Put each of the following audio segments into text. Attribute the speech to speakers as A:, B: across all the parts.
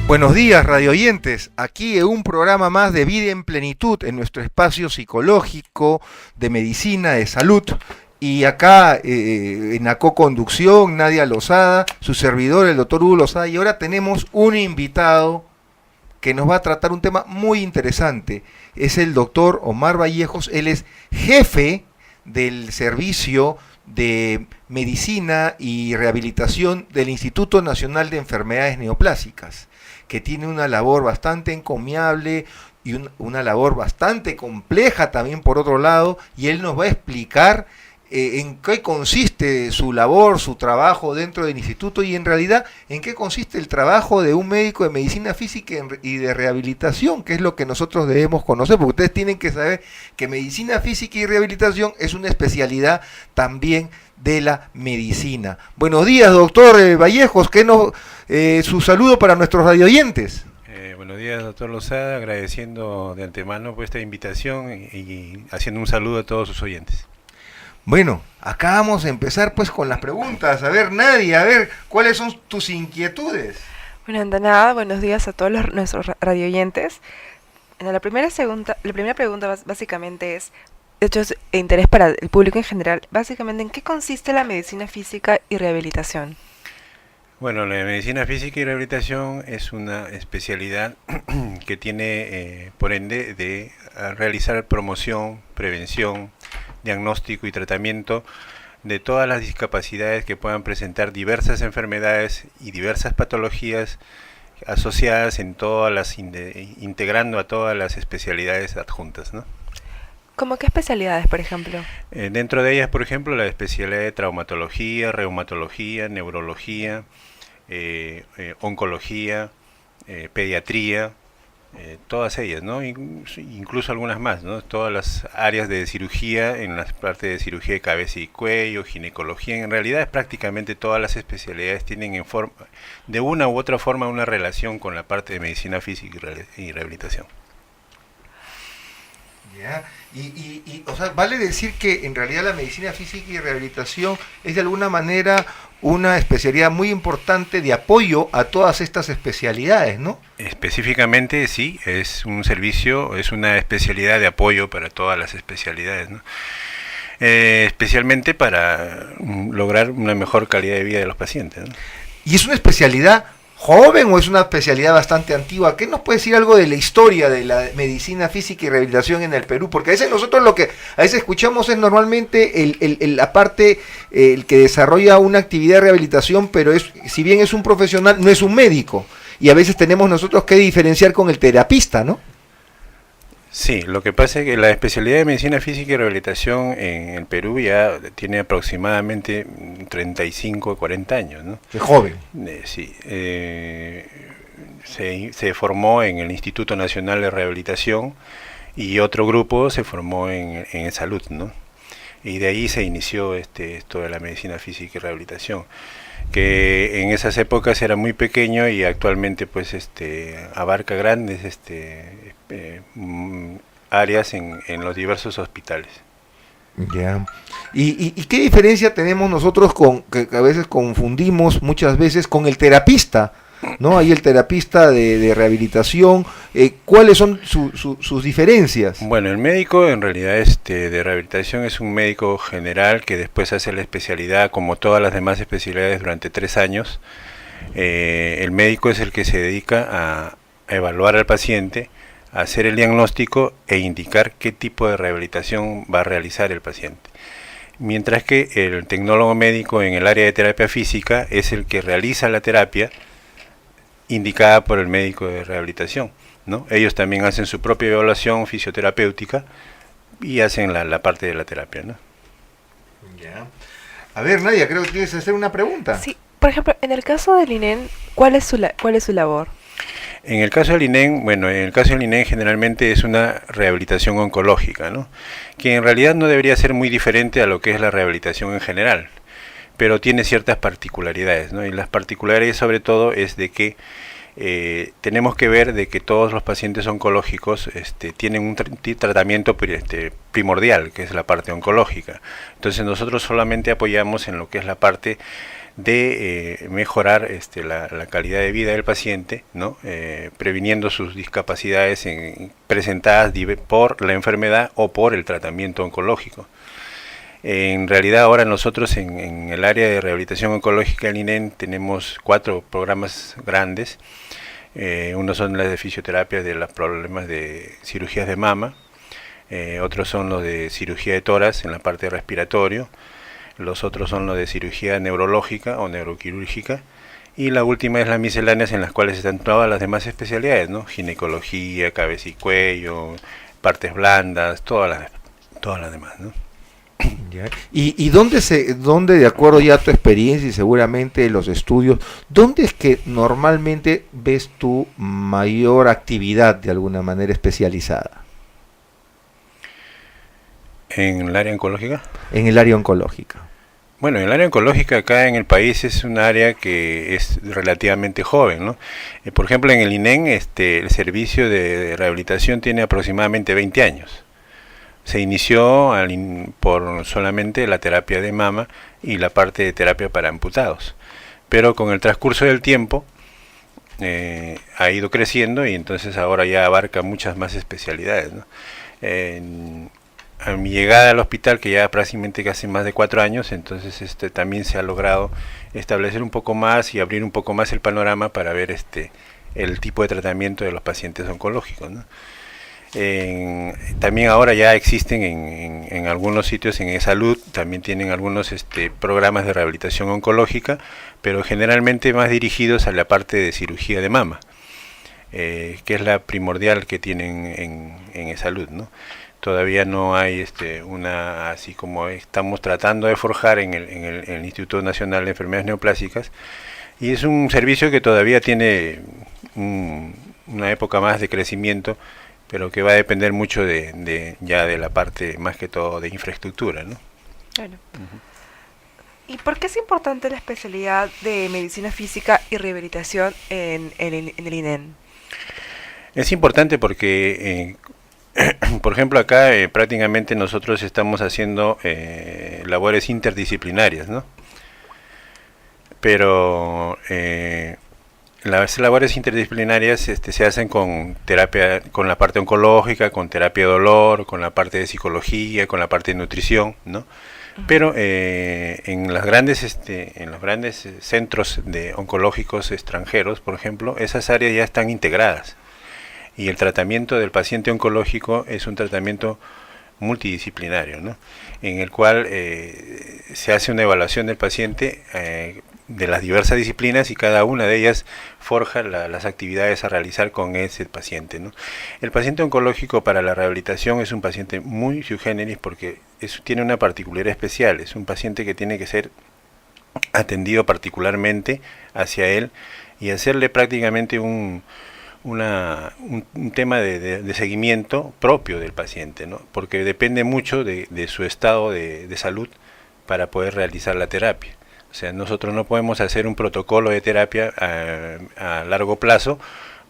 A: Buenos días, radio oyentes. Aquí en un programa más de Vida en Plenitud, en nuestro espacio psicológico, de medicina, de salud. Y acá en la co-conducción, Nadia Lozada, su servidor, el doctor Hugo Lozada. Y ahora tenemos un invitado que nos va a tratar un tema muy interesante. Es el doctor Omar Vallejos. Él es jefe del servicio de medicina y rehabilitación del Instituto Nacional de Enfermedades Neoplásicas, que tiene una labor bastante encomiable y una labor bastante compleja también por otro lado, y él nos va a explicar en qué consiste su labor, su trabajo dentro del instituto y en realidad en qué consiste el trabajo de un médico de medicina física y de rehabilitación, que es lo que nosotros debemos conocer, porque ustedes tienen que saber que medicina física y rehabilitación es una especialidad también de la medicina. Buenos días, doctor Vallejos, su saludo para nuestros radioyentes.
B: Buenos días, doctor Lozada, agradeciendo de antemano por esta invitación y haciendo un saludo a todos sus oyentes.
A: Bueno, acá vamos a empezar pues con las preguntas. A ver, Nadia, a ver, ¿cuáles son tus inquietudes?
C: Bueno, de nada, buenos días a todos nuestros radioyentes. La primera pregunta básicamente es, de hecho es de interés para el público en general, básicamente ¿en qué consiste la medicina física y rehabilitación?
B: Bueno, la medicina física y rehabilitación es una especialidad que tiene, por ende, de realizar promoción, prevención, diagnóstico y tratamiento de todas las discapacidades que puedan presentar diversas enfermedades y diversas patologías asociadas en integrando a todas las especialidades adjuntas, ¿no?
C: ¿Cómo qué especialidades, por ejemplo?
B: Dentro de ellas, por ejemplo, la especialidad de traumatología, reumatología, neurología, oncología, pediatría, todas ellas, ¿no? Incluso algunas más, ¿no? Todas las áreas de cirugía, en las partes de cirugía de cabeza y cuello, ginecología, en realidad es prácticamente todas las especialidades tienen de una u otra forma una relación con la parte de medicina física y rehabilitación.
A: Ya. O sea, vale decir que en realidad la medicina física y rehabilitación es de alguna manera una especialidad muy importante de apoyo a todas estas especialidades, ¿no?
B: Específicamente sí, es un servicio, es una especialidad de apoyo para todas las especialidades, ¿no? Especialmente para lograr una mejor calidad de vida de los pacientes, ¿no?
A: ¿Y es una especialidad joven o es una especialidad bastante antigua? ¿Qué nos puede decir algo de la historia de la medicina física y rehabilitación en el Perú? Porque a veces nosotros lo que a veces escuchamos es normalmente la parte, el que desarrolla una actividad de rehabilitación, pero si bien es un profesional, no es un médico. Y a veces tenemos nosotros que diferenciar con el terapista, ¿no?
B: Sí, lo que pasa es que la especialidad de medicina física y rehabilitación en el Perú ya tiene aproximadamente 35 o 40 años, ¿no?
A: Qué joven.
B: Sí, se formó en el Instituto Nacional de Rehabilitación y otro grupo se formó en salud, ¿no? Y de ahí se inició esto de la medicina física y rehabilitación, que en esas épocas era muy pequeño y actualmente pues abarca grandes áreas en los diversos hospitales.
A: Ya. ¿Y qué diferencia tenemos nosotros que a veces confundimos muchas veces con el terapista, ¿no? Hay el terapista de rehabilitación. ¿Cuáles son sus diferencias?
B: Bueno, el médico en realidad de rehabilitación es un médico general que después hace la especialidad como todas las demás especialidades durante 3 años. El médico es el que se dedica a evaluar al paciente, a hacer el diagnóstico e indicar qué tipo de rehabilitación va a realizar el paciente. Mientras que el tecnólogo médico en el área de terapia física es el que realiza la terapia indicada por el médico de rehabilitación, ¿no? Ellos también hacen su propia evaluación fisioterapéutica y hacen la parte de la terapia, ¿no?
A: Ya. A ver, Nadia, creo que tienes que hacer una pregunta.
C: Sí, por ejemplo, en el caso del INEN, ¿cuál es su labor?
B: En el caso del INEN, bueno, en el caso del INEN generalmente es una rehabilitación oncológica, ¿no? Que en realidad no debería ser muy diferente a lo que es la rehabilitación en general, pero tiene ciertas particularidades, ¿no? Y las particularidades sobre todo es de que tenemos que ver de que todos los pacientes oncológicos tienen un tratamiento primordial, que es la parte oncológica. Entonces nosotros solamente apoyamos en lo que es la parte de mejorar la calidad de vida del paciente, ¿no? Previniendo sus discapacidades presentadas por la enfermedad o por el tratamiento oncológico. En realidad ahora nosotros en el área de rehabilitación oncológica del INEN tenemos 4 programas grandes. Unos son las de fisioterapia de los problemas de cirugías de mama, otros son los de cirugía de tórax en la parte respiratorio, los otros son los de cirugía neurológica o neuroquirúrgica, y la última es las misceláneas, en las cuales están todas las demás especialidades, ¿no? Ginecología, cabeza y cuello, partes blandas, todas las demás, ¿no?
A: Ya. ¿Y dónde, de acuerdo ya a tu experiencia y seguramente los estudios, dónde es que normalmente ves tu mayor actividad de alguna manera especializada?
B: ¿En el área oncológica?
A: En el área oncológica.
B: Bueno, el área oncológica acá en el país es un área que es relativamente joven, ¿no? Por ejemplo, en el INEN el servicio de rehabilitación tiene aproximadamente 20 años. Se inició por solamente la terapia de mama y la parte de terapia para amputados. Pero con el transcurso del tiempo ha ido creciendo y entonces ahora ya abarca muchas más especialidades, ¿no? A mi llegada al hospital, que ya prácticamente casi más de 4 años, entonces también se ha logrado establecer un poco más y abrir un poco más el panorama para ver el tipo de tratamiento de los pacientes oncológicos, ¿no? También ahora ya existen en algunos sitios en salud, también tienen algunos programas de rehabilitación oncológica, pero generalmente más dirigidos a la parte de cirugía de mama, que es la primordial que tienen en salud, ¿no? Todavía no hay así como estamos tratando de forjar en el Instituto Nacional de Enfermedades Neoplásicas, y es un servicio que todavía tiene una época más de crecimiento, pero que va a depender mucho ya de la parte más que todo de infraestructura, ¿no?
C: Bueno. ¿Y por qué es importante la especialidad de medicina física y rehabilitación en el INEN?
B: Es importante porque por ejemplo, acá prácticamente nosotros estamos haciendo labores interdisciplinarias, ¿no? Pero las labores interdisciplinarias se hacen con terapia, con la parte oncológica, con terapia de dolor, con la parte de psicología, con la parte de nutrición, ¿no? Pero en los grandes centros oncológicos extranjeros, por ejemplo, esas áreas ya están integradas. Y el tratamiento del paciente oncológico es un tratamiento multidisciplinario, ¿no? En el cual se hace una evaluación del paciente de las diversas disciplinas, y cada una de ellas forja las actividades a realizar con ese paciente, ¿no? El paciente oncológico para la rehabilitación es un paciente muy sui generis porque tiene una particularidad especial. Es un paciente que tiene que ser atendido particularmente hacia él y hacerle prácticamente un tema de seguimiento propio del paciente, ¿no? Porque depende mucho de su estado de salud para poder realizar la terapia. O sea, nosotros no podemos hacer un protocolo de terapia a largo plazo,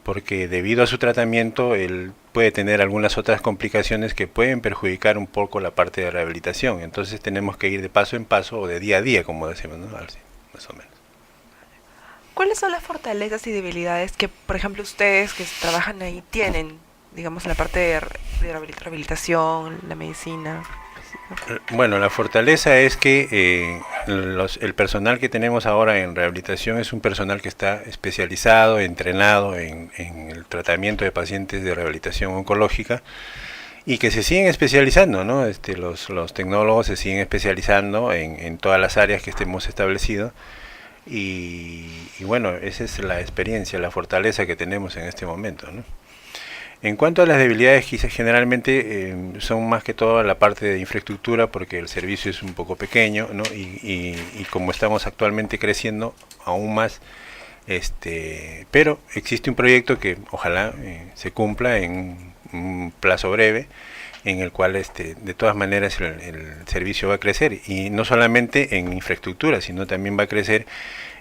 B: porque debido a su tratamiento él puede tener algunas otras complicaciones que pueden perjudicar un poco la parte de rehabilitación. Entonces tenemos que ir de paso en paso o de día a día, como decimos, ¿no? Así, más o menos.
C: ¿Cuáles son las fortalezas y debilidades que, por ejemplo, ustedes que trabajan ahí tienen, digamos, en la parte de rehabilitación, la medicina?
B: Bueno, la fortaleza es que el personal que tenemos ahora en rehabilitación es un personal que está especializado, entrenado en el tratamiento de pacientes de rehabilitación oncológica, y que se siguen especializando, ¿no? Los tecnólogos se siguen especializando en todas las áreas que hemos establecido. Y bueno, esa es la experiencia, la fortaleza que tenemos en este momento, ¿no? En cuanto a las debilidades, quizás generalmente son más que todo la parte de infraestructura, porque el servicio es un poco pequeño, ¿no? Y como estamos actualmente creciendo aún más, pero existe un proyecto que ojalá se cumpla en un plazo breve, en el cual de todas maneras el servicio va a crecer, y no solamente en infraestructura, sino también va a crecer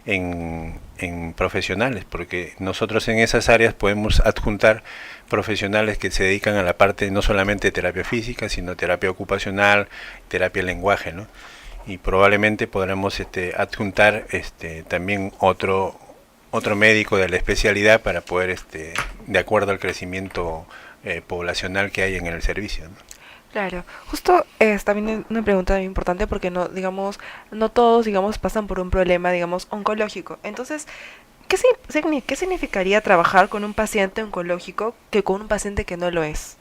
B: en profesionales, porque nosotros en esas áreas podemos adjuntar profesionales que se dedican a la parte no solamente de terapia física, sino terapia ocupacional, terapia del lenguaje, ¿no? y probablemente podremos adjuntar también otro médico de la especialidad para poder, de acuerdo al crecimiento poblacional que hay en el servicio, ¿no?
C: Claro, justo es también una pregunta muy importante porque no, digamos, no todos, digamos, pasan por un problema, digamos, oncológico. Entonces, ¿qué significaría trabajar con un paciente oncológico que con un paciente que no lo es?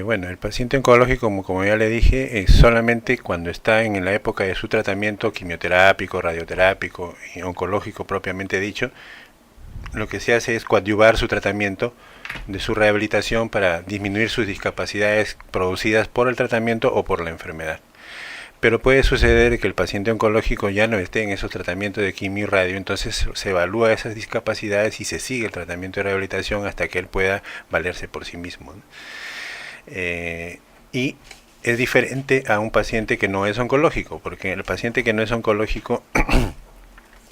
B: Bueno, el paciente oncológico, como ya le dije, es solamente cuando está en la época de su tratamiento quimioterápico, radioterápico y oncológico propiamente dicho, lo que se hace es coadyuvar su tratamiento de su rehabilitación para disminuir sus discapacidades producidas por el tratamiento o por la enfermedad. Pero puede suceder que el paciente oncológico ya no esté en esos tratamientos de quimio y radio, entonces se evalúa esas discapacidades y se sigue el tratamiento de rehabilitación hasta que él pueda valerse por sí mismo, ¿no? Y es diferente a un paciente que no es oncológico, porque el paciente que no es oncológico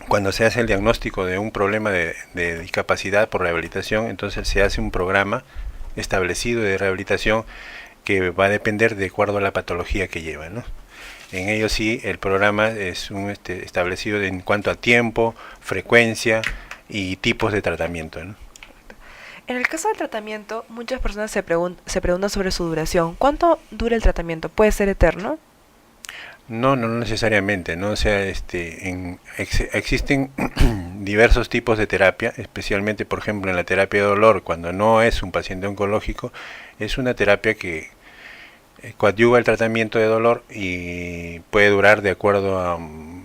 B: cuando se hace el diagnóstico de un problema de discapacidad por rehabilitación, entonces se hace un programa establecido de rehabilitación que va a depender de acuerdo a la patología que lleva, ¿no? En ello sí, el programa es establecido en cuanto a tiempo, frecuencia y tipos de tratamiento, ¿no?
C: En el caso del tratamiento, muchas personas se preguntan sobre su duración. ¿Cuánto dura el tratamiento? ¿Puede ser eterno?
B: No necesariamente, ¿no? O sea, existen diversos tipos de terapia, especialmente, por ejemplo, en la terapia de dolor, cuando no es un paciente oncológico, es una terapia que coadyuva el tratamiento de dolor y puede durar de acuerdo a un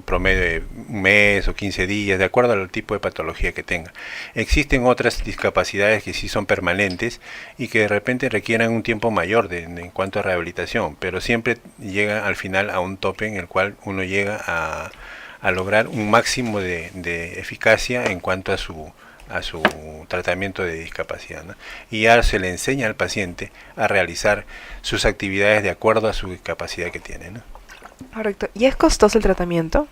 B: promedio de un mes o 15 días, de acuerdo al tipo de patología que tenga. Existen otras discapacidades que sí son permanentes y que de repente requieran un tiempo mayor en cuanto a rehabilitación, pero siempre llega al final a un tope en el cual uno llega a lograr un máximo de eficacia en cuanto a su tratamiento de discapacidad, ¿no? Y ya se le enseña al paciente a realizar sus actividades de acuerdo a su discapacidad que tiene, ¿no?
C: Correcto. ¿Y es costoso el tratamiento?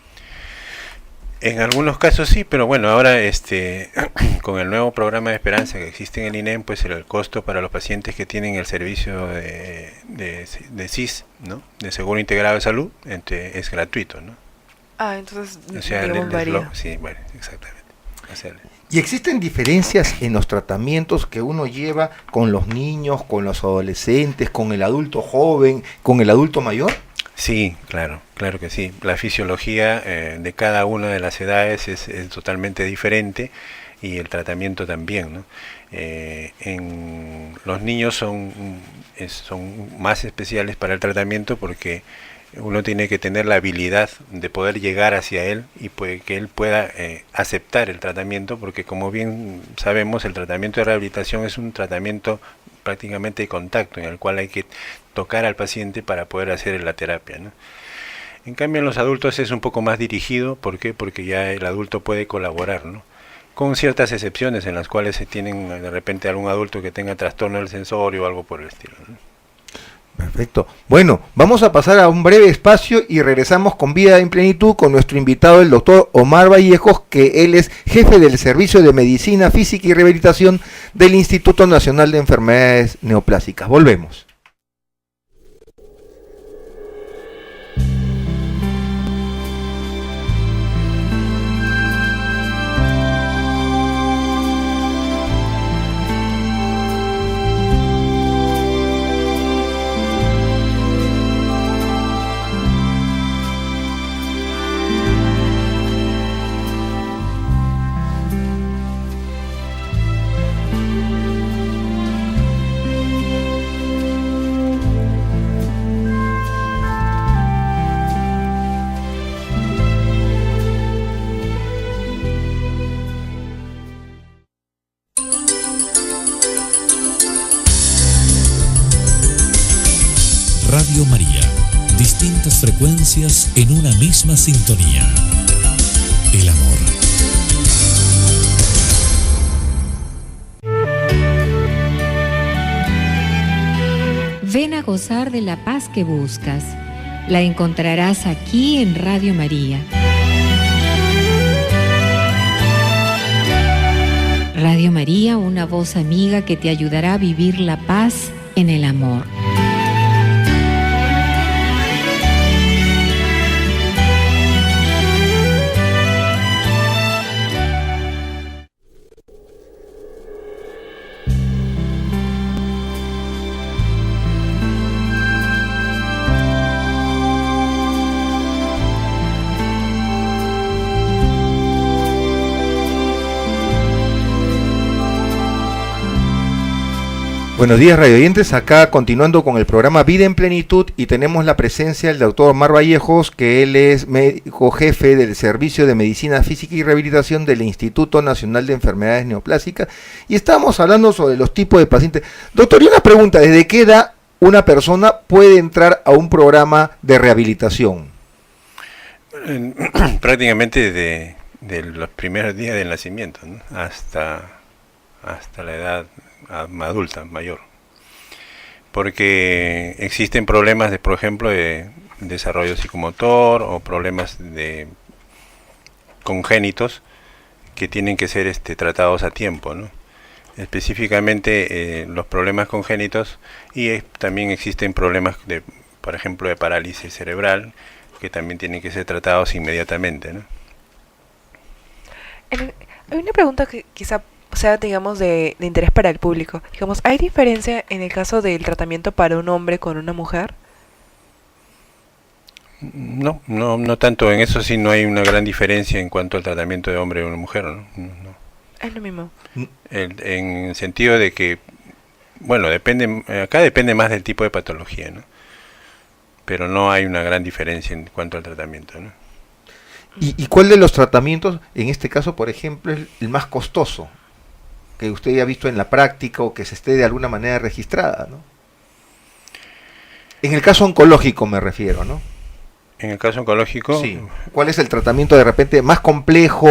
B: En algunos casos sí, pero bueno, ahora con el nuevo programa de Esperanza que existe en el INEM, pues el costo para los pacientes que tienen el servicio de SIS, ¿no? De Seguro Integrado de Salud, es gratuito, ¿no?
C: Entonces,
B: o sea,
C: digamos, varía.
B: sí, bueno, exactamente. O sea,
A: ¿Y existen diferencias en los tratamientos que uno lleva con los niños, con los adolescentes, con el adulto joven, con el adulto mayor?
B: Sí, claro que sí. La fisiología de cada una de las edades es totalmente diferente y el tratamiento también, ¿no? En los niños son más especiales para el tratamiento porque uno tiene que tener la habilidad de poder llegar hacia él y que él pueda aceptar el tratamiento, porque como bien sabemos, el tratamiento de rehabilitación es un tratamiento prácticamente de contacto, en el cual hay que tocar al paciente para poder hacer la terapia, ¿no? En cambio, en los adultos es un poco más dirigido. ¿Por qué? Porque ya el adulto puede colaborar, ¿no? Con ciertas excepciones en las cuales se tienen de repente algún adulto que tenga trastorno del sensorio o algo por el estilo, ¿no?
A: Perfecto. Bueno, vamos a pasar a un breve espacio y regresamos con Vida en Plenitud con nuestro invitado, el doctor Omar Vallejos, que él es jefe del Servicio de Medicina Física y Rehabilitación del Instituto Nacional de Enfermedades Neoplásicas. Volvemos.
D: Radio María, distintas frecuencias en una misma sintonía. El amor.
E: Ven a gozar de la paz que buscas. La encontrarás aquí en Radio María. Radio María, una voz amiga que te ayudará a vivir la paz en el amor.
A: Buenos días, radioyentes. Acá continuando con el programa Vida en Plenitud, y tenemos la presencia del doctor Omar Vallejos, que él es médico jefe del Servicio de Medicina Física y Rehabilitación del Instituto Nacional de Enfermedades Neoplásicas, y estamos hablando sobre los tipos de pacientes. Doctor, y una pregunta: ¿desde qué edad una persona puede entrar a un programa de rehabilitación?
B: Prácticamente de los primeros días del nacimiento, ¿no? hasta la edad adulta, mayor, porque existen problemas de, por ejemplo, de desarrollo psicomotor o problemas congénitos que tienen que ser tratados a tiempo, ¿no? Específicamente los problemas congénitos, y también existen problemas por ejemplo, de parálisis cerebral, que también tienen que ser tratados inmediatamente, ¿no?
C: Hay una pregunta que quizá sea, digamos, de interés para el público. Digamos, ¿hay diferencia en el caso del tratamiento para un hombre con una mujer?
B: No tanto. En eso sí no hay una gran diferencia en cuanto al tratamiento de hombre o una mujer, ¿no? No.
C: Es lo mismo.
B: En el sentido de que, bueno, acá depende más del tipo de patología, ¿no? Pero no hay una gran diferencia en cuanto al tratamiento, ¿no?
A: ¿Y cuál de los tratamientos, en este caso, por ejemplo, es el más costoso que usted haya visto en la práctica o que se esté de alguna manera registrada, ¿no? En el caso oncológico me refiero, ¿no?
B: En el caso oncológico...
A: Sí. ¿Cuál es el tratamiento de repente más complejo,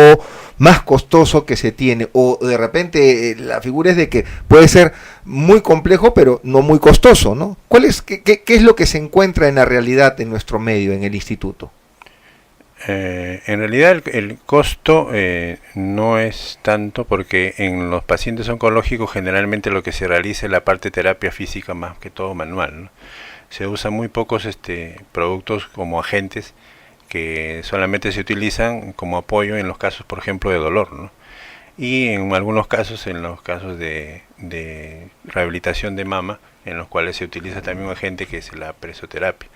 A: más costoso que se tiene? O de repente la figura es de que puede ser muy complejo, pero no muy costoso, ¿no? ¿Qué es lo que se encuentra en la realidad en nuestro medio, en el instituto?
B: En realidad el costo no es tanto, porque en los pacientes oncológicos generalmente lo que se realiza es la parte de terapia física, más que todo manual, ¿no? Se usan muy pocos productos como agentes que solamente se utilizan como apoyo en los casos, por ejemplo, de dolor, ¿no? Y en algunos casos, en los casos de rehabilitación de mama, en los cuales se utiliza también un agente que es la presoterapia.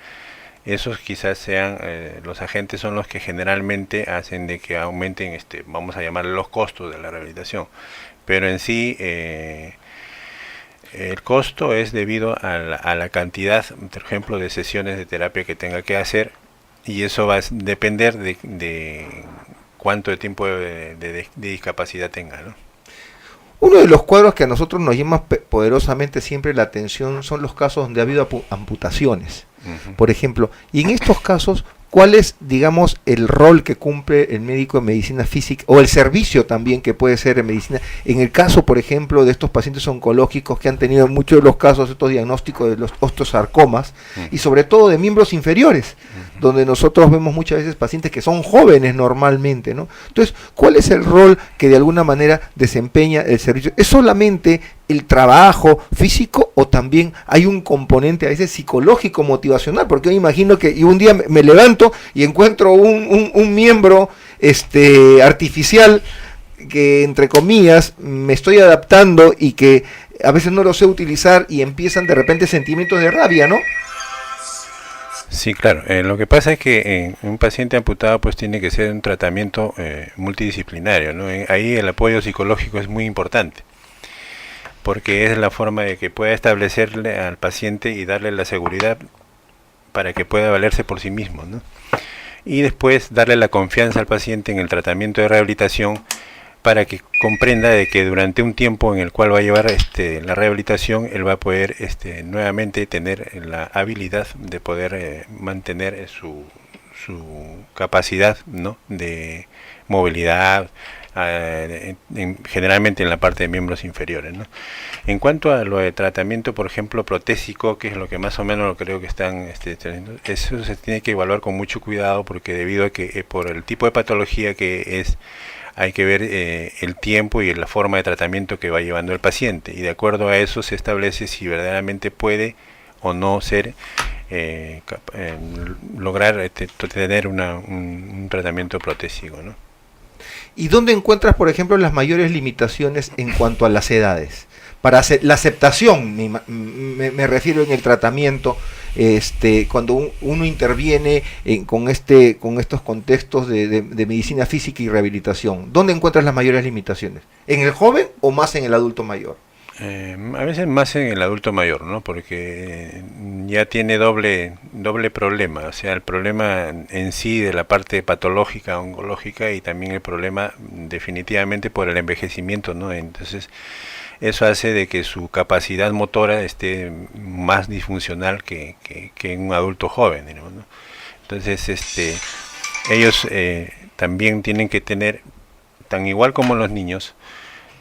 B: Esos quizás sean, los agentes son los que generalmente hacen de que aumenten, vamos a llamarle, los costos de la rehabilitación. Pero en sí, el costo es debido a la cantidad, por ejemplo, de sesiones de terapia que tenga que hacer, y eso va a depender de cuánto de tiempo de discapacidad tenga, ¿no?
A: Uno de los cuadros que a nosotros nos llama poderosamente siempre la atención son los casos donde ha habido amputaciones, por ejemplo. Y en estos casos, ¿cuál es, digamos, el rol que cumple el médico de medicina física, o el servicio también que puede ser en medicina, en el caso, por ejemplo, de estos pacientes oncológicos que han tenido en muchos de los casos estos diagnósticos de los osteosarcomas, y sobre todo de miembros inferiores, donde nosotros vemos muchas veces pacientes que son jóvenes normalmente, ¿no? Entonces, ¿cuál es el rol que de alguna manera desempeña el servicio? ¿Es solamente el trabajo físico, o también hay un componente a veces psicológico, motivacional? Porque yo imagino que un día me levanto y encuentro un miembro artificial que, entre comillas, me estoy adaptando y que a veces no lo sé utilizar, y empiezan de repente sentimientos de rabia, ¿no?
B: Sí, claro. Lo que pasa es que un paciente amputado pues tiene que ser un tratamiento multidisciplinario, ¿no? Ahí el apoyo psicológico es muy importante, porque es la forma de que pueda establecerle al paciente y darle la seguridad para que pueda valerse por sí mismo, ¿no? Y después darle la confianza al paciente en el tratamiento de rehabilitación, para que comprenda de que durante un tiempo en el cual va a llevar la rehabilitación, él va a poder nuevamente tener la habilidad de poder mantener su capacidad, ¿no?, de movilidad, generalmente en la parte de miembros inferiores, ¿no? En cuanto a lo de tratamiento, por ejemplo, protésico, que es lo que más o menos creo que están eso se tiene que evaluar con mucho cuidado, porque debido a que por el tipo de patología que es, hay que ver el tiempo y la forma de tratamiento que va llevando el paciente, y de acuerdo a eso se establece si verdaderamente puede o no ser lograr tener un tratamiento protésico, ¿no?
A: ¿Y dónde encuentras, por ejemplo, las mayores limitaciones en cuanto a las edades? Para la aceptación, me refiero, en el tratamiento, cuando uno interviene con estos contextos de medicina física y rehabilitación. ¿Dónde encuentras las mayores limitaciones? ¿En el joven o más en el adulto mayor?
B: A veces más en el adulto mayor, ¿no? Porque ya tiene doble problema, o sea, el problema en sí de la parte patológica, oncológica, y también el problema definitivamente por el envejecimiento, ¿no? Entonces, eso hace de que su capacidad motora esté más disfuncional que en un adulto joven, digamos, ¿no? Entonces, ellos también tienen que tener, tan igual como los niños,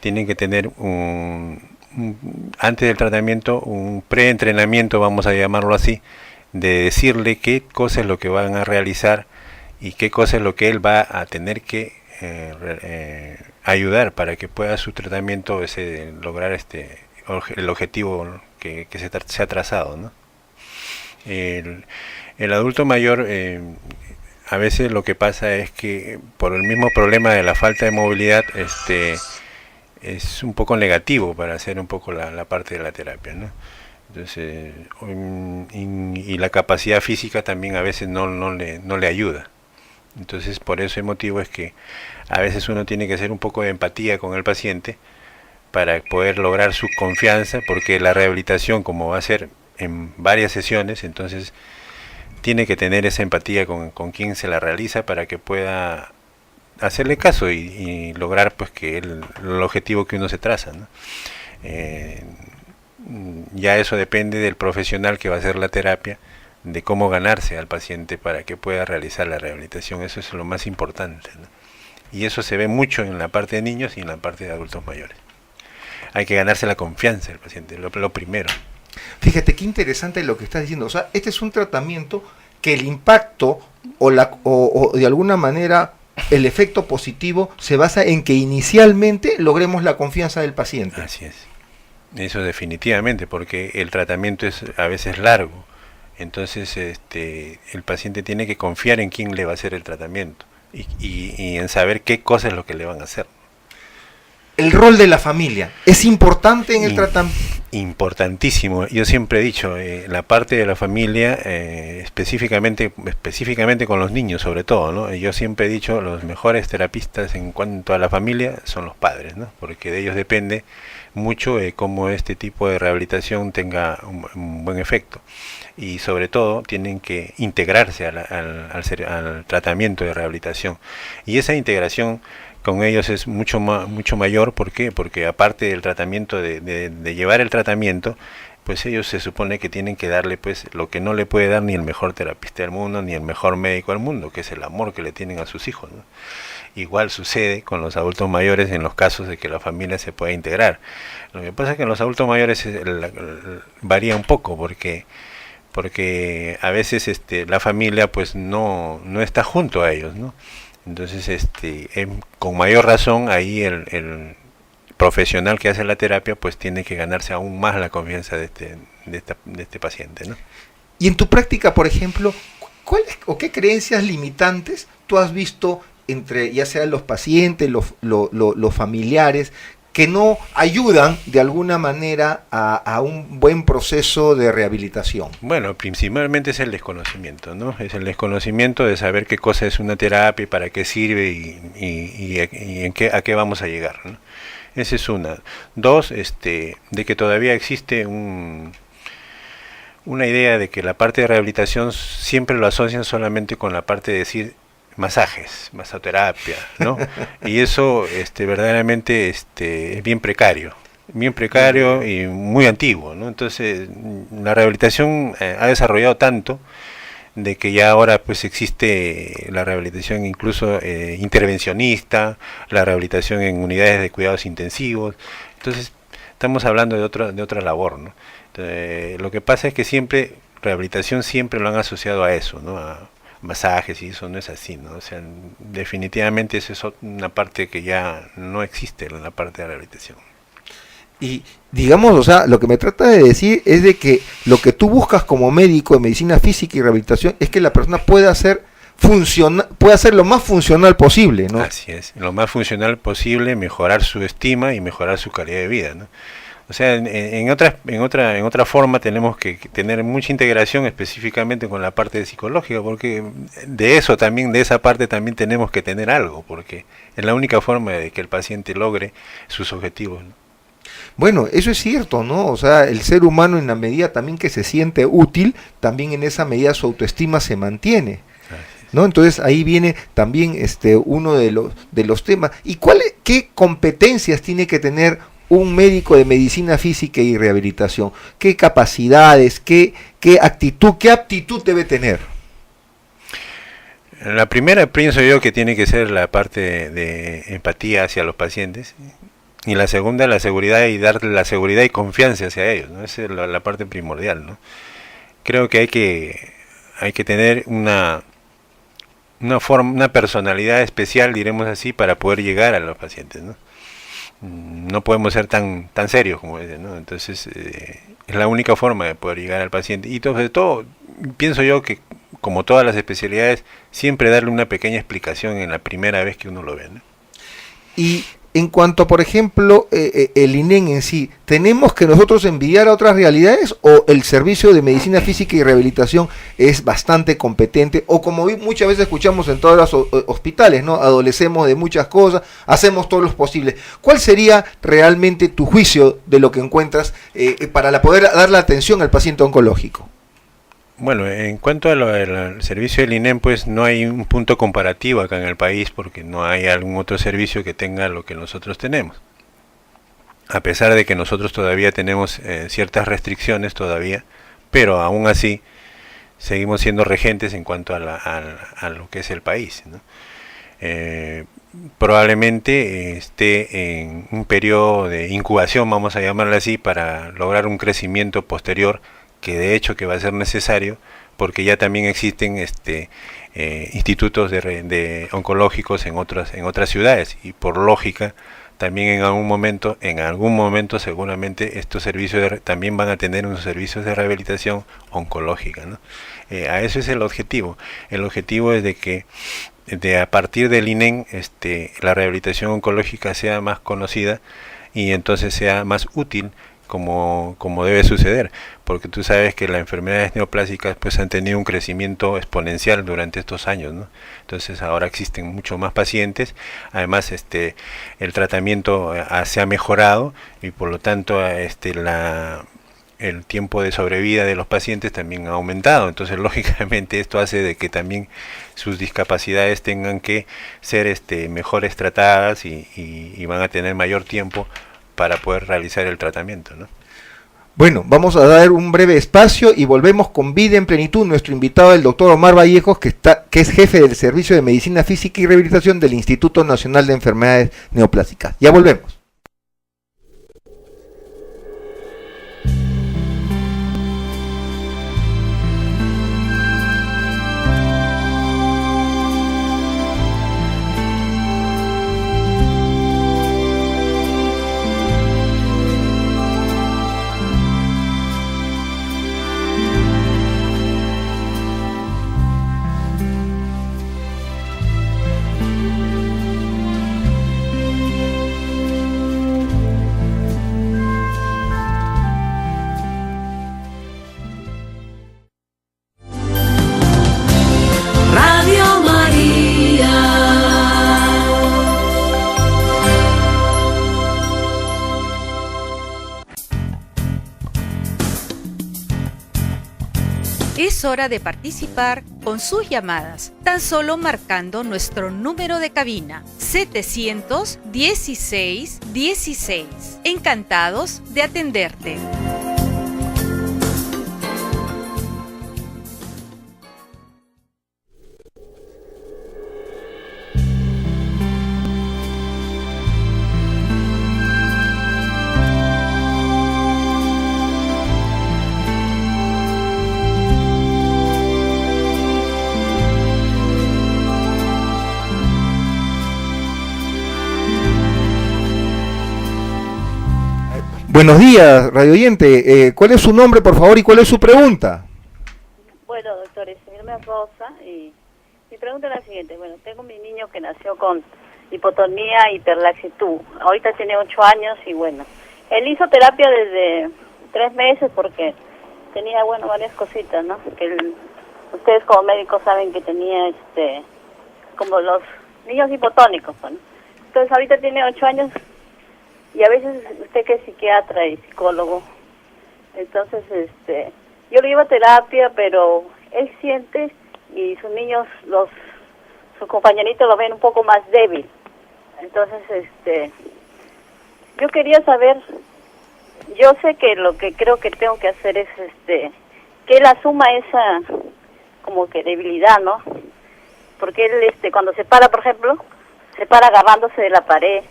B: tienen que tener antes del tratamiento un preentrenamiento, vamos a llamarlo así, de decirle qué cosa es lo que van a realizar y qué cosa es lo que él va a tener que ayudar para que pueda su tratamiento lograr el objetivo que se ha trazado, ¿no? El adulto mayor, a veces lo que pasa es que por el mismo problema de la falta de movilidad, es un poco negativo para hacer un poco la parte de la terapia, ¿no? Entonces, y la capacidad física también a veces no le ayuda. Entonces, por ese motivo es que a veces uno tiene que hacer un poco de empatía con el paciente para poder lograr su confianza, porque la rehabilitación, como va a ser en varias sesiones, entonces tiene que tener esa empatía con quien se la realiza para que pueda hacerle caso y lograr pues que el objetivo que uno se traza, ¿no? Ya eso depende del profesional que va a hacer la terapia, de cómo ganarse al paciente para que pueda realizar la rehabilitación. Eso es lo más importante, ¿no? Y eso se ve mucho en la parte de niños y en la parte de adultos mayores. Hay que ganarse la confianza del paciente, lo primero.
A: Fíjate qué interesante lo que estás diciendo. O sea, este es un tratamiento que el impacto o de alguna manera el efecto positivo se basa en que inicialmente logremos la confianza del paciente.
B: Así es. Eso definitivamente, porque el tratamiento es a veces largo. Entonces el paciente tiene que confiar en quién le va a hacer el tratamiento y en saber qué cosas es lo que le van a hacer.
A: El rol de la familia es importante en el tratamiento.
B: Importantísimo. Yo siempre he dicho, la parte de la familia, específicamente con los niños sobre todo, ¿no? Yo siempre he dicho, los mejores terapistas en cuanto a la familia son los padres, ¿no? Porque de ellos depende mucho cómo este tipo de rehabilitación tenga un buen efecto. Y sobre todo tienen que integrarse al tratamiento de rehabilitación. Y esa integración con ellos es mucho mayor. ¿Por qué? Porque aparte del tratamiento, de llevar el tratamiento, pues ellos se supone que tienen que darle pues lo que no le puede dar ni el mejor terapista del mundo, ni el mejor médico del mundo, que es el amor que le tienen a sus hijos, ¿no? Igual sucede con los adultos mayores en los casos de que la familia se pueda integrar. Lo que pasa es que en los adultos mayores varía un poco, porque a veces la familia pues no está junto a ellos, ¿no? Entonces con mayor razón ahí el profesional que hace la terapia pues tiene que ganarse aún más la confianza de este paciente, ¿no?
A: Y en tu práctica, por ejemplo, ¿cuáles o qué creencias limitantes tú has visto entre ya sea los pacientes, los familiares, que no ayudan de alguna manera a un buen proceso de rehabilitación?
B: Bueno, principalmente es el desconocimiento, ¿no? Es el desconocimiento de saber qué cosa es una terapia, para qué sirve y a qué vamos a llegar, ¿no? Esa es una. Dos, de que todavía existe una idea de que la parte de rehabilitación siempre lo asocian solamente con la parte de decir masajes, masoterapia, ¿no? Y eso verdaderamente es bien precario y muy antiguo, ¿no? Entonces la rehabilitación ha desarrollado tanto de que ya ahora pues existe la rehabilitación incluso intervencionista, la rehabilitación en unidades de cuidados intensivos. Entonces estamos hablando de otra labor, ¿no? Entonces, lo que pasa es que rehabilitación siempre lo han asociado a eso, ¿no? A masajes, y eso no es así, ¿no? O sea, definitivamente eso es una parte que ya no existe en la parte de rehabilitación.
A: Y digamos, o sea, lo que me trata de decir es de que lo que tú buscas como médico de medicina física y rehabilitación es que la persona pueda ser lo más funcional posible, ¿no?
B: Así es, lo más funcional posible, mejorar su estima y mejorar su calidad de vida, ¿no? O sea, en otra forma tenemos que tener mucha integración específicamente con la parte psicológica, porque de esa parte también tenemos que tener algo, porque es la única forma de que el paciente logre sus objetivos, ¿no?
A: Bueno, eso es cierto, ¿no? O sea, el ser humano en la medida también que se siente útil, también en esa medida su autoestima se mantiene, ¿no? Entonces ahí viene también uno de los temas. ¿Y qué competencias tiene que tener un médico de medicina física y rehabilitación? ¿Qué capacidades, qué actitud, qué aptitud debe tener?
B: La primera pienso yo que tiene que ser la parte de empatía hacia los pacientes, y la segunda la seguridad, y darle la seguridad y confianza hacia ellos, ¿no? Esa es la parte primordial, ¿no? Creo que hay que tener una personalidad especial, diremos así, para poder llegar a los pacientes, ¿no? No podemos ser tan serios como dicen, ¿no? Entonces es la única forma de poder llegar al paciente, y sobre todo pienso yo que, como todas las especialidades, siempre darle una pequeña explicación en la primera vez que uno lo ve, ¿no?
A: Y en cuanto, por ejemplo, el INEN en sí, ¿tenemos que nosotros envidiar a otras realidades, o el servicio de medicina física y rehabilitación es bastante competente? O como muchas veces escuchamos en todos los hospitales, ¿no? Adolecemos de muchas cosas, hacemos todo lo posible. ¿Cuál sería realmente tu juicio de lo que encuentras para poder dar la atención al paciente oncológico?
B: Bueno, en cuanto al servicio del INEM, pues no hay un punto comparativo acá en el país, porque no hay algún otro servicio que tenga lo que nosotros tenemos. A pesar de que nosotros todavía tenemos ciertas restricciones todavía, pero aún así seguimos siendo regentes en cuanto a lo que es el país, ¿no? Probablemente esté en un periodo de incubación, vamos a llamarlo así, para lograr un crecimiento posterior, que de hecho que va a ser necesario, porque ya también existen institutos de oncológicos en otras ciudades, y por lógica también en algún momento seguramente estos servicios también van a tener unos servicios de rehabilitación oncológica, ¿no? A eso es el objetivo. El objetivo es de que a partir del INEN la rehabilitación oncológica sea más conocida, y entonces sea más útil, como debe suceder, porque tú sabes que las enfermedades neoplásicas pues han tenido un crecimiento exponencial durante estos años, ¿no? Entonces ahora existen mucho más pacientes, además el tratamiento se ha mejorado, y por lo tanto el tiempo de sobrevida de los pacientes también ha aumentado. Entonces lógicamente esto hace de que también sus discapacidades tengan que ser mejores tratadas, y van a tener mayor tiempo para poder realizar el tratamiento, ¿no?
A: Bueno, vamos a dar un breve espacio y volvemos con Vida en Plenitud. Nuestro invitado, el doctor Omar Vallejos, que es jefe del Servicio de Medicina Física y Rehabilitación del Instituto Nacional de Enfermedades Neoplásicas. Ya volvemos.
F: Es hora de participar con sus llamadas, tan solo marcando nuestro número de cabina 716-16. Encantados de atenderte.
A: Buenos días, radio oyente. ¿Cuál es su nombre, por favor, y cuál es su pregunta?
G: Bueno, doctor, mi nombre es Rosa, y mi pregunta es la siguiente. Bueno, tengo mi niño que nació con hipotonía y hiperlaxitud. Ahorita tiene 8 años y bueno, él hizo terapia desde 3 meses porque tenía, bueno, varias cositas, ¿no? Ustedes como médicos saben que tenía, como los niños hipotónicos, ¿no? Entonces ahorita tiene 8 años y a veces usted que es psiquiatra y psicólogo, entonces yo lo llevo a terapia, pero él siente y sus niños, sus compañeritos lo ven un poco más débil. Entonces, yo quería saber, yo sé que lo que creo que tengo que hacer es que él asuma esa como que debilidad, ¿no? Porque él cuando se para, por ejemplo, se para agarrándose de la pared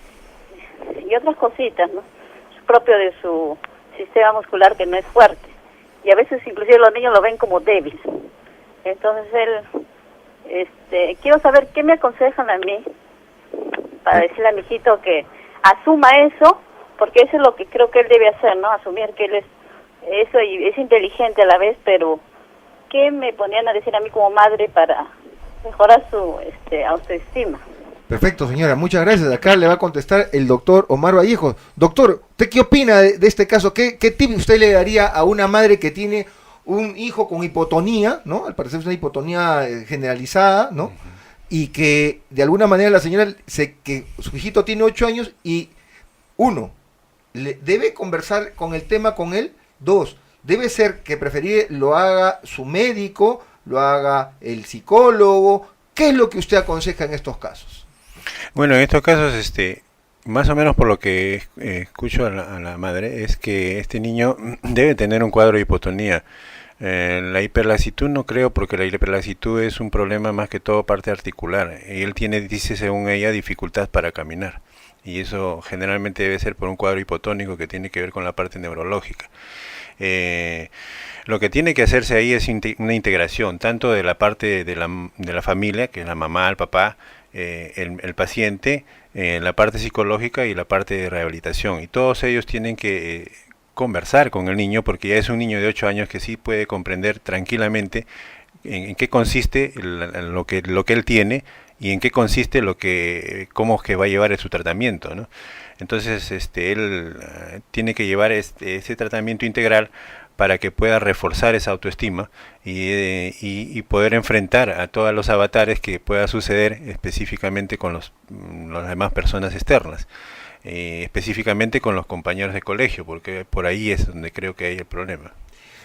G: y otras cositas, ¿no? Es propio de su sistema muscular que no es fuerte. Y a veces inclusive los niños lo ven como débil. Entonces quiero saber qué me aconsejan a mí para decirle a mi hijito que asuma eso, porque eso es lo que creo que él debe hacer, ¿no? Asumir que él es eso y es inteligente a la vez, pero ¿qué me ponían a decir a mí como madre para mejorar su autoestima?
A: Perfecto, señora, muchas gracias. Acá le va a contestar el doctor Omar Vallejos. Doctor, ¿usted qué opina de este caso? ¿Qué tip usted le daría a una madre que tiene un hijo con hipotonía, ¿no? Al parecer es una hipotonía generalizada, ¿no? Y que de alguna manera la señora, que su hijito tiene 8 años y 1, debe conversar con el tema con él. 2, debe ser que preferir lo haga su médico, lo haga el psicólogo. ¿Qué es lo que usted aconseja en estos casos?
B: Bueno, en estos casos, más o menos por lo que escucho a la madre, es que este niño debe tener un cuadro de hipotonía. La hiperlaxitud no creo, porque la hiperlaxitud es un problema más que todo parte articular. Él tiene, dice según ella, dificultad para caminar. Y eso generalmente debe ser por un cuadro hipotónico que tiene que ver con la parte neurológica. Lo que tiene que hacerse ahí es una integración, tanto de la parte de la familia, que es la mamá, el papá, el paciente, la parte psicológica y la parte de rehabilitación. Y todos ellos tienen que conversar con el niño, porque ya es un niño de 8 años que sí puede comprender tranquilamente en qué consiste lo que él tiene y en qué consiste cómo es que va a llevar su tratamiento, ¿no? Entonces él tiene que llevar ese tratamiento integral para que pueda reforzar esa autoestima y poder enfrentar a todos los avatares que pueda suceder específicamente con las demás personas externas, específicamente con los compañeros de colegio, porque por ahí es donde creo que hay el problema.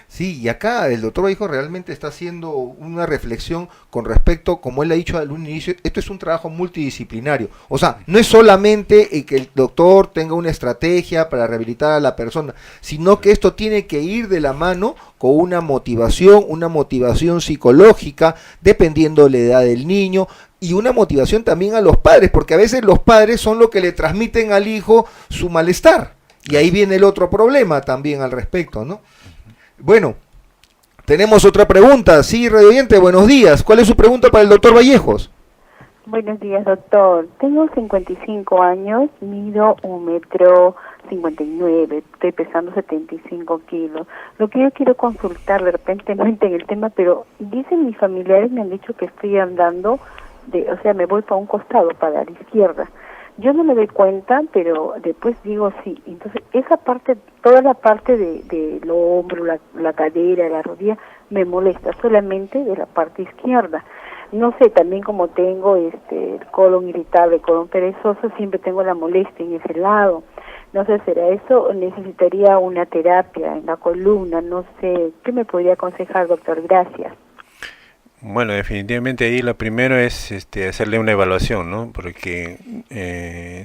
A: Sí, y acá el doctor Vallejo realmente está haciendo una reflexión con respecto, como él ha dicho al inicio, esto es un trabajo multidisciplinario. O sea, no es solamente que el doctor tenga una estrategia para rehabilitar a la persona, sino que esto tiene que ir de la mano con una motivación psicológica, dependiendo de la edad del niño, y una motivación también a los padres, porque a veces los padres son los que le transmiten al hijo su malestar. Y ahí viene el otro problema también al respecto, ¿no? Bueno, tenemos otra pregunta. Sí, radio oyente, buenos días. ¿Cuál es su pregunta para el doctor Vallejos?
H: Buenos días, doctor. Tengo 55 años, mido 1,59 m, estoy pesando 75 kilos. Lo que yo quiero consultar, de repente no entiendo el tema, pero dicen mis familiares, me han dicho que estoy andando, me voy para un costado, para la izquierda. Yo no me doy cuenta, pero después digo sí. Entonces, esa parte, toda la parte del hombro, la cadera, la rodilla, me molesta solamente de la parte izquierda. No sé, también como tengo el colon irritable, colon perezoso, siempre tengo la molestia en ese lado. No sé, ¿será eso? Necesitaría una terapia en la columna, no sé. ¿Qué me podría aconsejar, doctor? Gracias.
B: Bueno, definitivamente ahí lo primero es hacerle una evaluación, ¿no? Porque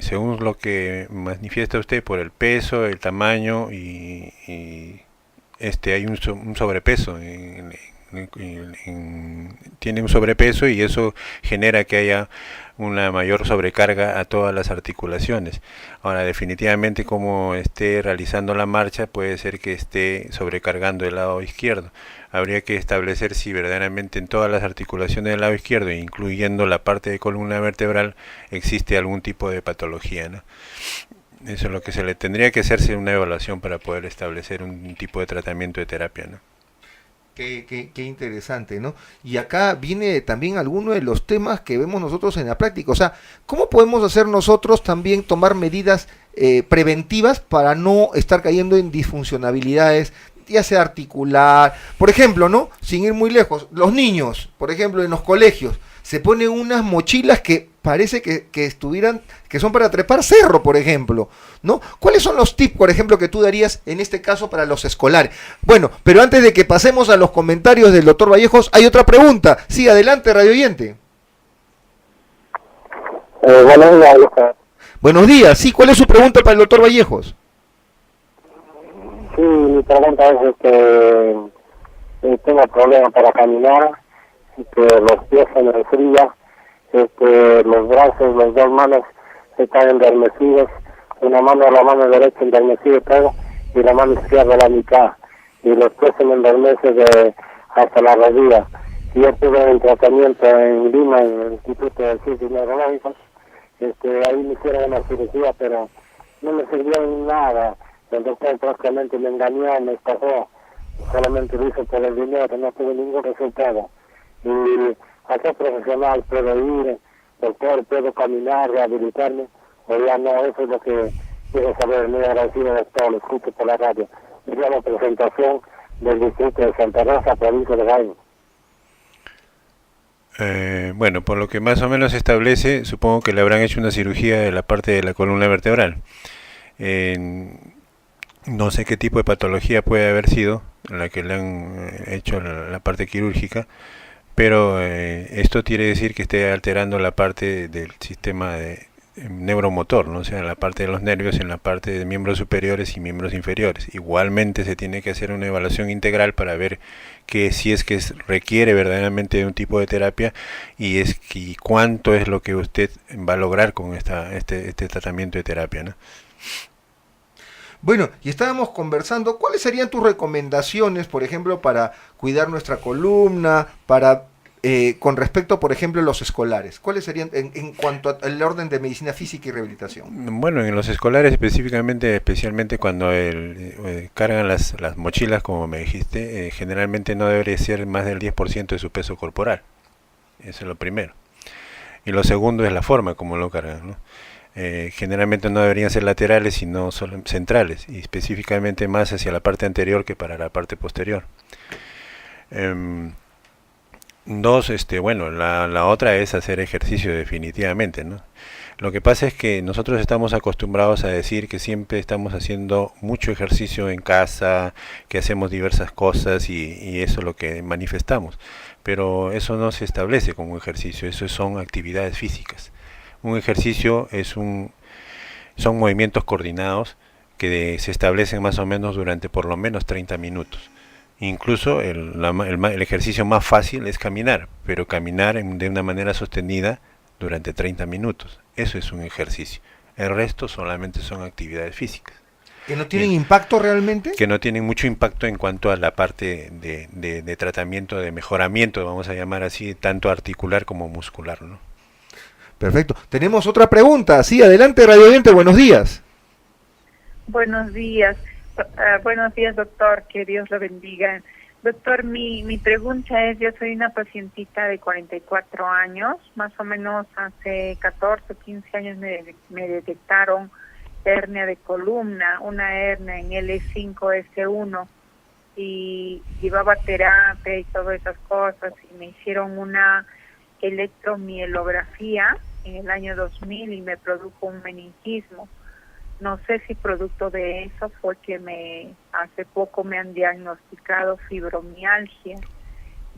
B: según lo que manifiesta usted por el peso, el tamaño y hay un sobrepeso, tiene un sobrepeso y eso genera que haya una mayor sobrecarga a todas las articulaciones. Ahora, definitivamente como esté realizando la marcha puede ser que esté sobrecargando el lado izquierdo. Habría que establecer si verdaderamente en todas las articulaciones del lado izquierdo, incluyendo la parte de columna vertebral, existe algún tipo de patología, ¿no? Eso es lo que se le tendría que hacerse una evaluación para poder establecer un tipo de tratamiento de terapia, ¿no?
A: Qué interesante, ¿no? Y acá viene también alguno de los temas que vemos nosotros en la práctica. O sea, ¿cómo podemos hacer nosotros también tomar medidas preventivas para no estar cayendo en disfuncionalidades, ya sea articular? Por ejemplo, ¿no? Sin ir muy lejos, los niños, por ejemplo, en los colegios, se ponen unas mochilas que parece que estuvieran, que son para trepar cerro, por ejemplo, ¿no? ¿Cuáles son los tips, por ejemplo, que tú darías en este caso para los escolares? Bueno, pero antes de que pasemos a los comentarios del doctor Vallejos, hay otra pregunta. Sí, adelante, radio oyente.
I: Buenos días, doctor.
A: Buenos días, sí, ¿cuál es su pregunta para el doctor Vallejos?
I: Sí, mi pregunta es que tengo problemas para caminar, que los pies se me frían, los brazos, las dos manos están endormecidos, la mano derecha endormecida todo, y la mano izquierda la mitad, y los pies se me endormecen hasta la rodilla. Y yo tuve un tratamiento en Lima, en el Instituto de Ciencias Neurológicas, ahí me hicieron una cirugía, pero no me sirvió en nada. El doctor prácticamente me engañó, me estafó, solamente lo hizo por el dinero, no tuve ningún resultado. Y a qué profesional puedo ir, doctor, puedo caminar, rehabilitarme, o ya no, eso es lo que quiero saber. Muy agradecido, doctor, lo escucho por la radio. Y la presentación del distrito de Santa Rosa, provincia de Jaén.
B: Bueno, por lo que más o menos se establece, supongo que le habrán hecho una cirugía de la parte de la columna vertebral. No sé qué tipo de patología puede haber sido la que le han hecho la parte quirúrgica, pero esto quiere decir que esté alterando la parte del sistema neuromotor, ¿no? O sea, la parte de los nervios en la parte de miembros superiores y miembros inferiores. Igualmente se tiene que hacer una evaluación integral para ver que si es que requiere verdaderamente de un tipo de terapia y cuánto es lo que usted va a lograr con este tratamiento de terapia, ¿no?
A: Bueno, y estábamos conversando, ¿cuáles serían tus recomendaciones, por ejemplo, para cuidar nuestra columna, con respecto, por ejemplo, a los escolares? ¿Cuáles serían en cuanto al orden de medicina física y rehabilitación?
B: Bueno, en los escolares especialmente cuando cargan las mochilas, como me dijiste, generalmente no debería ser más del 10% de su peso corporal. Eso es lo primero. Y lo segundo es la forma como lo cargan, ¿no? Generalmente no deberían ser laterales, sino solo centrales, y específicamente más hacia la parte anterior que para la parte posterior. Dos, bueno, la otra es hacer ejercicio definitivamente, ¿no? Lo que pasa es que nosotros estamos acostumbrados a decir que siempre estamos haciendo mucho ejercicio en casa, que hacemos diversas cosas y eso es lo que manifestamos. Pero eso no se establece como ejercicio, eso son actividades físicas. Un ejercicio son movimientos coordinados que se establecen más o menos durante por lo menos 30 minutos. Incluso el ejercicio más fácil es caminar, pero caminar de una manera sostenida durante 30 minutos. Eso es un ejercicio. El resto solamente son actividades físicas.
A: ¿Que no tienen impacto realmente?
B: Que no tienen mucho impacto en cuanto a la parte de tratamiento, de mejoramiento, vamos a llamar así, tanto articular como muscular, ¿no?
A: Perfecto. Tenemos otra pregunta. Sí, adelante, radio oyente, buenos días.
J: Buenos días. Buenos días, doctor. Que Dios lo bendiga. Doctor, mi pregunta es, yo soy una pacientita de 44 años, más o menos hace 14 o 15 años me detectaron hernia de columna, una hernia en L5-S1, y llevaba terapia y todas esas cosas, y me hicieron una electromielografía en el año 2000 y me produjo un meningismo. No sé si producto de eso fue que hace poco me han diagnosticado fibromialgia.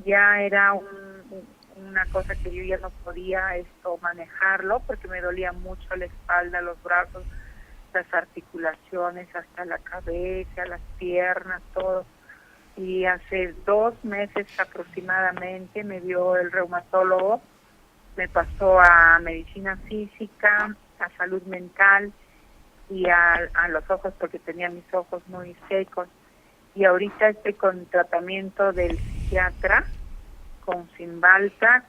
J: Ya era una cosa que yo ya no podía manejarlo porque me dolía mucho la espalda, los brazos, las articulaciones, hasta la cabeza, las piernas, todo. Y hace 2 meses aproximadamente me vio el reumatólogo, me pasó a medicina física, a salud mental y a los ojos porque tenía mis ojos muy secos. Y ahorita estoy con tratamiento del psiquiatra, con Cymbalta,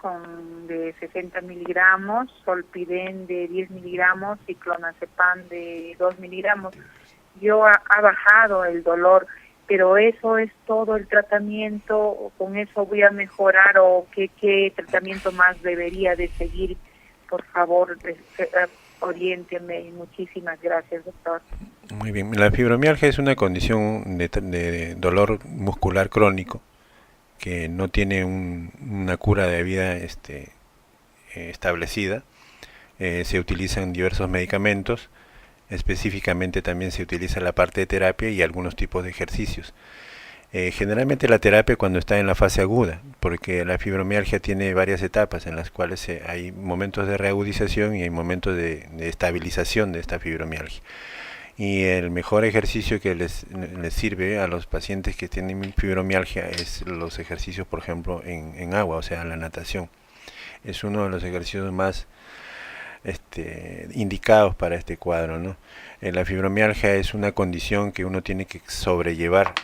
J: de 60 miligramos, Solpiden de 10 miligramos y Clonazepam de 2 miligramos. Ha bajado el dolor, pero eso es todo el tratamiento, o con eso voy a mejorar, o qué tratamiento más debería de seguir. Por favor, oriénteme. Muchísimas gracias, doctor.
B: Muy bien. La fibromialgia es una condición de dolor muscular crónico que no tiene una cura de vida establecida. se utilizan diversos medicamentos, específicamente también se utiliza la parte de terapia y algunos tipos de ejercicios. Generalmente la terapia cuando está en la fase aguda, porque la fibromialgia tiene varias etapas en las cuales hay momentos de reagudización y hay momentos de estabilización de esta fibromialgia. Y el mejor ejercicio que les sirve a los pacientes que tienen fibromialgia es los ejercicios, por ejemplo, en agua, o sea, la natación. Es uno de los ejercicios más indicados para este cuadro, ¿no? La fibromialgia es una condición que uno tiene que sobrellevar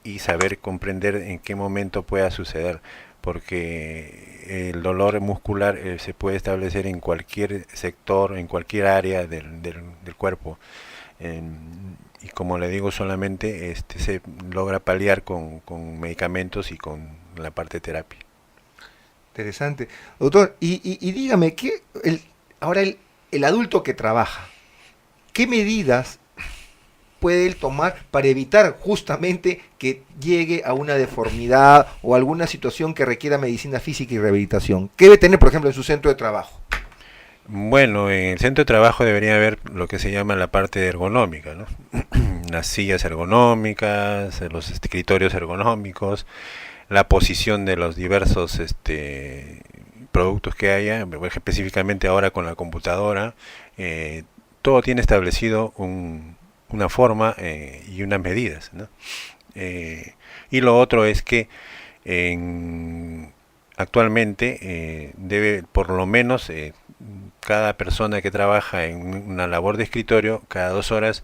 B: y saber comprender en qué momento pueda suceder, porque el dolor muscular se puede establecer en cualquier sector, en cualquier área del cuerpo, y como le digo, solamente se logra paliar con medicamentos y con la parte de terapia.
A: Interesante. Doctor, y dígame, ahora el adulto que trabaja, ¿qué medidas puede él tomar para evitar justamente que llegue a una deformidad o alguna situación que requiera medicina física y rehabilitación? ¿Qué debe tener, por ejemplo, en su centro de trabajo?
B: Bueno, en el centro de trabajo debería haber lo que se llama la parte ergonómica, ¿no? Las sillas ergonómicas, los escritorios ergonómicos, la posición de los diversos productos que haya, específicamente ahora con la computadora, todo tiene establecido una forma y unas medidas, ¿no? Y lo otro es que actualmente debe por lo menos cada persona que trabaja en una labor de escritorio, cada 2 horas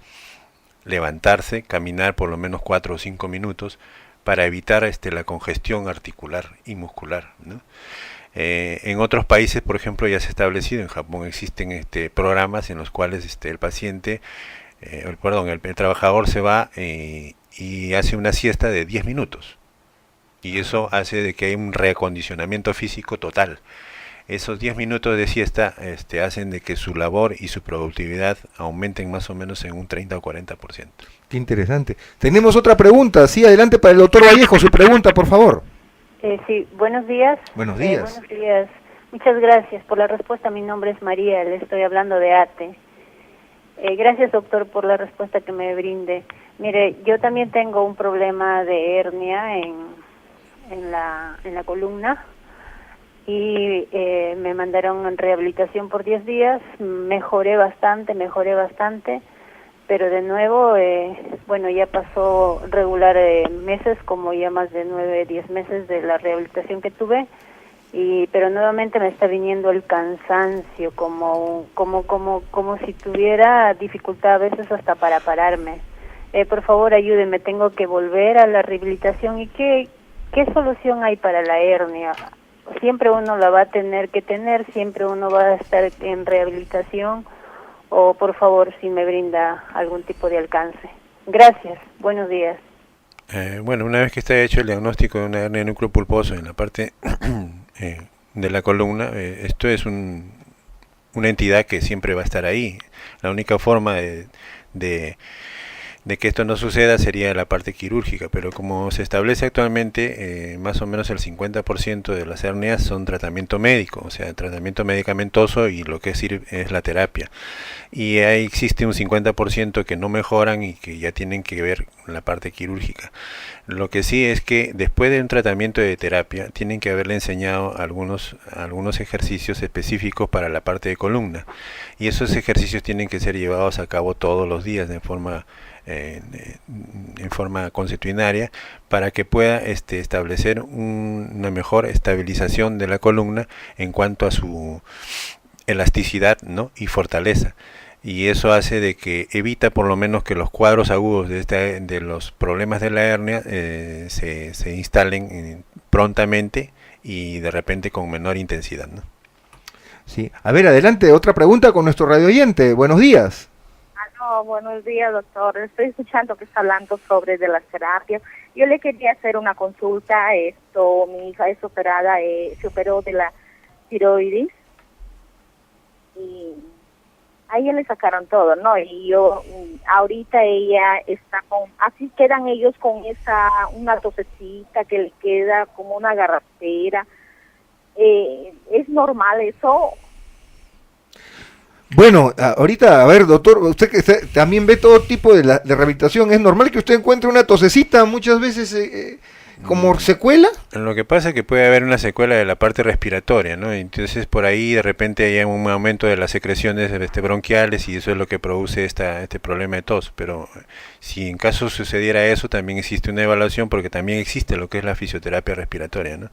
B: levantarse, caminar por lo menos 4 o 5 minutos para evitar la congestión articular y muscular, ¿no? En otros países, por ejemplo, ya se ha establecido, en Japón existen programas en los cuales el paciente, el trabajador se va y hace una siesta de 10 minutos. Y eso hace de que haya un reacondicionamiento físico total. Esos 10 minutos de siesta hacen de que su labor y su productividad aumenten más o menos en un 30 o 40%.
A: Qué interesante. Tenemos otra pregunta. Sí, adelante para el doctor Vallejo, su pregunta, por favor.
G: Sí, buenos días.
A: Buenos días.
G: Buenos días. Muchas gracias por la respuesta. Mi nombre es María, le estoy hablando de ATE. Gracias, doctor, por la respuesta que me brinde. Mire, yo también tengo un problema de hernia en la columna y me mandaron en rehabilitación por 10 días. Mejoré bastante, pero de nuevo, bueno, ya pasó regular meses, como ya más de 9, 10 meses de la rehabilitación que tuve, pero nuevamente me está viniendo el cansancio, como si tuviera dificultad a veces hasta para pararme. Por favor, ayúdenme, tengo que volver a la rehabilitación. ¿Y qué solución hay para la hernia? Siempre uno la va a tener que tener, siempre uno va a estar en rehabilitación, o por favor, si me brinda algún tipo de alcance. Gracias, buenos días.
B: Bueno, una vez que está hecho el diagnóstico de una hernia de núcleo pulposo en la parte de la columna, esto es una entidad que siempre va a estar ahí. La única forma de que esto no suceda sería la parte quirúrgica, pero como se establece actualmente, más o menos el 50% de las hernias son tratamiento médico, o sea, tratamiento medicamentoso, y lo que sirve es la terapia. Y ahí existe un 50% que no mejoran y que ya tienen que ver la parte quirúrgica. Lo que sí es que después de un tratamiento de terapia tienen que haberle enseñado algunos ejercicios específicos para la parte de columna, y esos ejercicios tienen que ser llevados a cabo todos los días en forma consuetudinaria, para que pueda establecer una mejor estabilización de la columna en cuanto a su elasticidad, ¿no?, y fortaleza. Y eso hace de que evita por lo menos que los cuadros agudos de los problemas de la hernia se instalen prontamente y de repente con menor intensidad, ¿no?
A: Sí. A ver, adelante, otra pregunta con nuestro radio oyente. Buenos días.
K: Buenos días, doctor. Estoy escuchando que está hablando sobre de las terapias. Yo le quería hacer una consulta. Mi hija es operada, se operó de la tiroides y a ella le sacaron todo, ¿no? Y ahorita ella está así quedan ellos con una tosecita que le queda como una garrapera. ¿Es normal eso?
A: Bueno, ahorita, a ver, doctor, usted que también ve todo tipo de rehabilitación, ¿es normal que usted encuentre una tosecita muchas veces como secuela?
B: Lo que pasa es que puede haber una secuela de la parte respiratoria, ¿no? Entonces por ahí de repente hay un aumento de las secreciones bronquiales y eso es lo que produce este problema de tos. Pero si en caso sucediera eso, también existe una evaluación porque también existe lo que es la fisioterapia respiratoria, ¿no?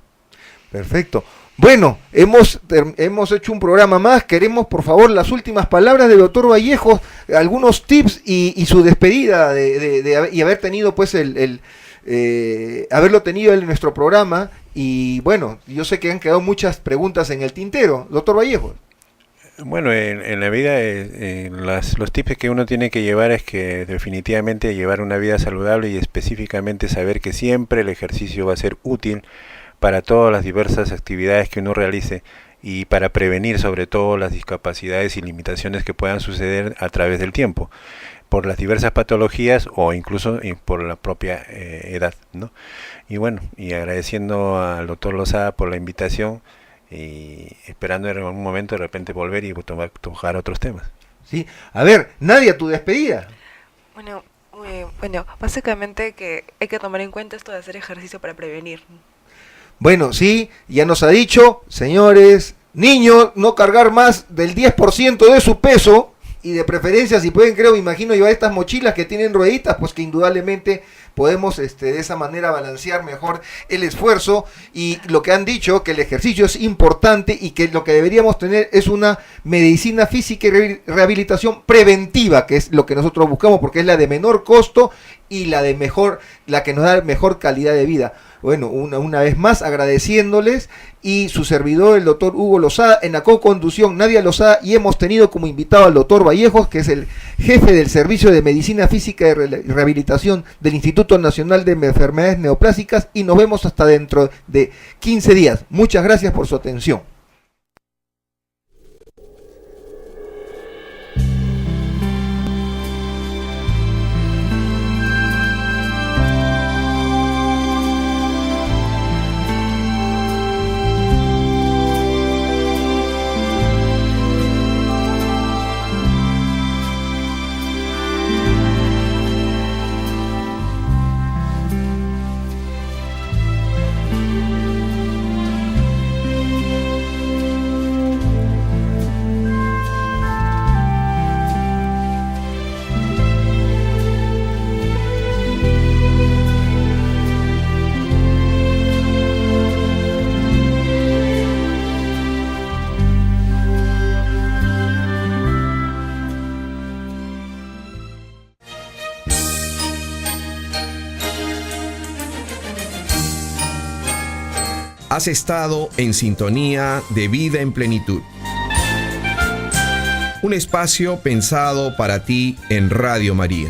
A: Perfecto. Bueno, hemos hecho un programa más. Queremos, por favor, las últimas palabras del doctor Vallejos, algunos tips y su despedida y haber tenido, pues, haberlo tenido en nuestro programa. Y bueno, yo sé que han quedado muchas preguntas en el tintero. Doctor Vallejos.
B: Bueno, en la vida los tips que uno tiene que llevar es que definitivamente llevar una vida saludable y específicamente saber que siempre el ejercicio va a ser útil para todas las diversas actividades que uno realice y para prevenir sobre todo las discapacidades y limitaciones que puedan suceder a través del tiempo, por las diversas patologías o incluso por la propia edad, ¿no? Y bueno, y agradeciendo al doctor Lozada por la invitación y esperando en algún momento de repente volver y tocar otros temas.
A: Sí, a ver, Nadia, tu despedida.
C: Bueno, básicamente que hay que tomar en cuenta esto de hacer ejercicio para prevenir.
A: Bueno, sí, ya nos ha dicho, señores, niños, no cargar más del 10% de su peso y de preferencia, si pueden, imagino, llevar estas mochilas que tienen rueditas, pues que indudablemente podemos de esa manera balancear mejor el esfuerzo. Y lo que han dicho, que el ejercicio es importante y que lo que deberíamos tener es una medicina física y rehabilitación preventiva, que es lo que nosotros buscamos porque es la de menor costo y la que nos da mejor calidad de vida. Bueno, una vez más agradeciéndoles, y su servidor, el doctor Hugo Lozada, en la co-conducción Nadia Lozada, y hemos tenido como invitado al doctor Vallejos, que es el jefe del Servicio de Medicina Física y Rehabilitación del Instituto Nacional de Enfermedades Neoplásicas, y nos vemos hasta dentro de 15 días. Muchas gracias por su atención.
L: Has estado en sintonía de Vida en Plenitud. Un espacio pensado para ti en Radio María.